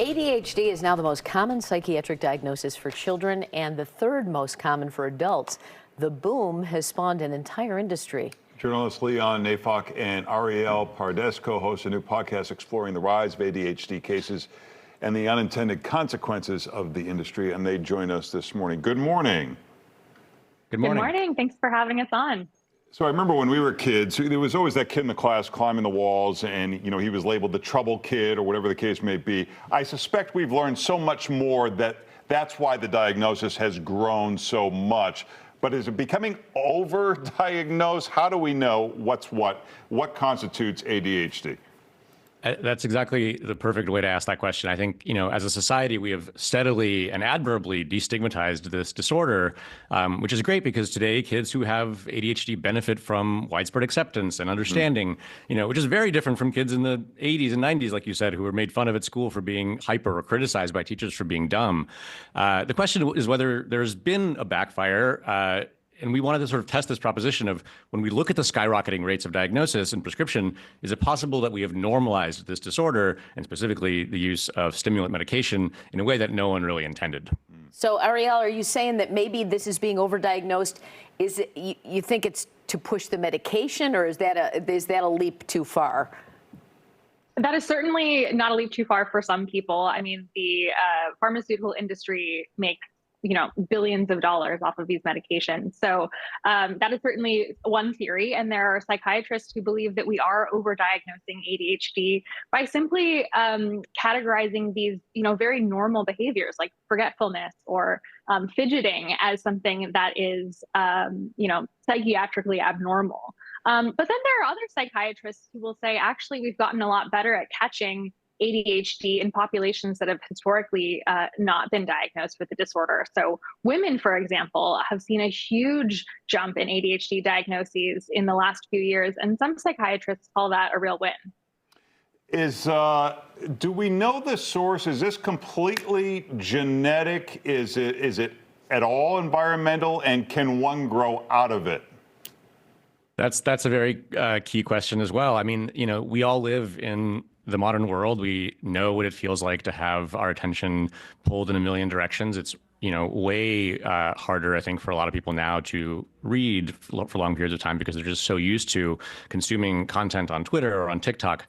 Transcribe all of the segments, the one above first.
ADHD is now the most common psychiatric diagnosis for children and the third most common for adults. The boom has spawned an entire industry. Journalists Leon Neyfakh and Ariel Pardes co-host a new podcast exploring the rise of ADHD cases and the unintended consequences of the industry, and they join us this morning. Good morning. Good morning. Good morning. Thanks for having us on. So I remember when we were kids, there was always that kid in the class climbing the walls, and he was labeled the trouble kid or whatever the case may be. I suspect we've learned so much more that's why the diagnosis has grown so much. But is it becoming over-diagnosed? How do we know what's what constitutes ADHD? That's exactly the perfect way to ask that question. I think, as a society, we have steadily and admirably destigmatized this disorder, which is great because today kids who have ADHD benefit from widespread acceptance and understanding, which is very different from kids in the 80s and 90s, like you said, who were made fun of at school for being hyper or criticized by teachers for being dumb. The question is whether there's been a backfire. And we wanted to sort of test this proposition of when we look at the skyrocketing rates of diagnosis and prescription, is it possible that we have normalized this disorder and specifically the use of stimulant medication in a way that no one really intended? So, Ariel, are you saying that maybe this is being overdiagnosed? Is it, you think it's to push the medication, or is that a leap too far? That is certainly not a leap too far for some people. I mean, the pharmaceutical industry makes billions of dollars off of these medications. So that is certainly one theory. And there are psychiatrists who believe that we are overdiagnosing ADHD by simply categorizing these, very normal behaviors like forgetfulness or fidgeting as something that is, psychiatrically abnormal. But then there are other psychiatrists who will say, actually, we've gotten a lot better at catching ADHD in populations that have historically not been diagnosed with the disorder. So women, for example, have seen a huge jump in ADHD diagnoses in the last few years, and some psychiatrists call that a real win. Do we know the source? Is this completely genetic? Is it at all environmental, and can one grow out of it? That's a very key question as well. I mean, we all live in the modern world. We know what it feels like to have our attention pulled in a million directions. It's, way harder, I think, for a lot of people now to read for long periods of time because they're just so used to consuming content on Twitter or on TikTok.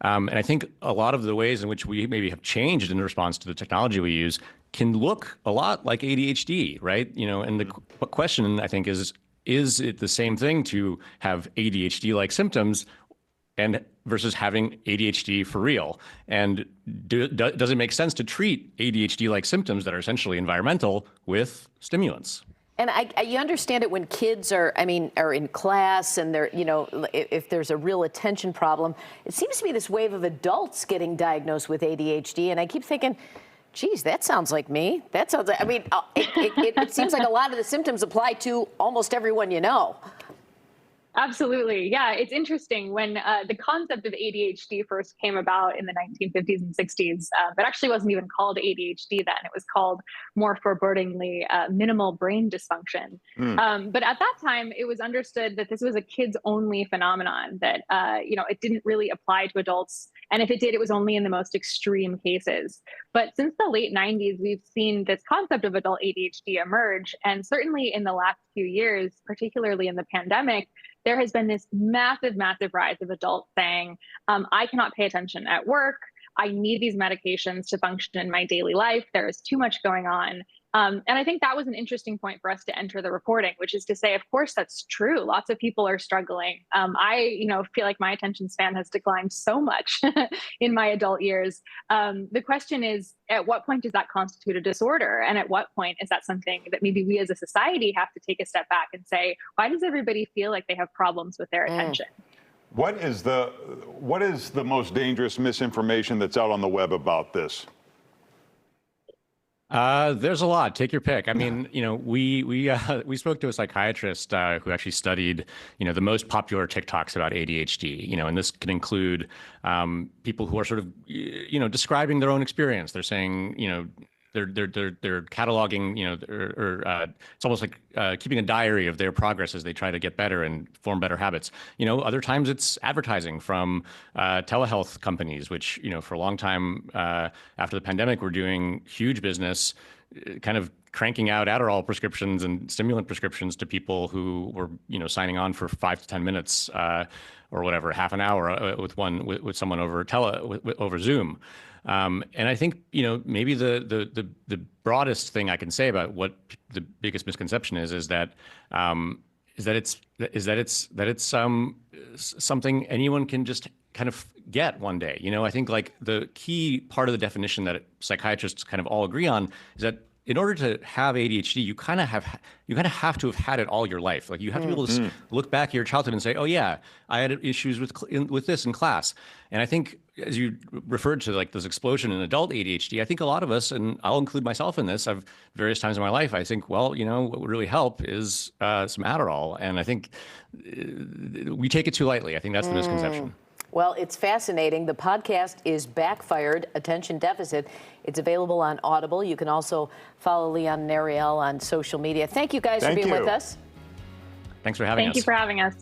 And I think a lot of the ways in which we maybe have changed in response to the technology we use can look a lot like ADHD, right? And the question, I think, is it the same thing to have ADHD-like symptoms and versus having ADHD for real? And does it make sense to treat ADHD-like symptoms that are essentially environmental with stimulants? And you understand it when kids are in class and they're, if there's a real attention problem. It seems to be this wave of adults getting diagnosed with ADHD, and I keep thinking, geez, that sounds like me. That sounds like, it seems like a lot of the symptoms apply to almost everyone you know. Absolutely. Yeah, it's interesting when the concept of ADHD first came about in the 1950s and 60s. It actually wasn't even called ADHD then. It was called more forebodingly minimal brain dysfunction. But at that time, it was understood that this was a kids-only phenomenon, that it didn't really apply to adults. And if it did, it was only in the most extreme cases. But since the late 90s, we've seen this concept of adult ADHD emerge. And certainly in the last few years, particularly in the pandemic, there has been this massive, massive rise of adults saying, I cannot pay attention at work. I need these medications to function in my daily life. There is too much going on. And I think that was an interesting point for us to enter the reporting, which is to say, of course, that's true. Lots of people are struggling. I feel like my attention span has declined so much in my adult years. The question is, at what point does that constitute a disorder? And at what point is that something that maybe we as a society have to take a step back and say, why does everybody feel like they have problems with their attention? What is the most dangerous misinformation that's out on the web about this? There's a lot. Take your pick. I mean, we spoke to a psychiatrist who actually studied, the most popular TikToks about ADHD. And this can include people who are sort of, describing their own experience. They're saying, they're cataloging, it's almost like keeping a diary of their progress as they try to get better and form better habits. Other times it's advertising from telehealth companies, which, for a long time after the pandemic, were doing huge business, kind of cranking out Adderall prescriptions and stimulant prescriptions to people who were, signing on for 5 to 10 minutes or whatever, half an hour with someone over Zoom. And I think, maybe the broadest thing I can say about what the biggest misconception is that it's something anyone can just kind of get one day. I think like the key part of the definition that psychiatrists kind of all agree on is that in order to have ADHD, you kind of have to have had it all your life. Like you have to be able to look back at your childhood and say, oh yeah, I had issues with this in class. And I think, as you referred to, like this explosion in adult ADHD, I think a lot of us, and I'll include myself in this, I've various times in my life, I think, well, what would really help is some Adderall. And I think we take it too lightly. I think that's the misconception. Well, it's fascinating. The podcast is Backfired: Attention Deficit. It's available on Audible. You can also follow Leon and Ariel on social media. Thank you guys for being with us. Thanks for having us. Thank you for having us.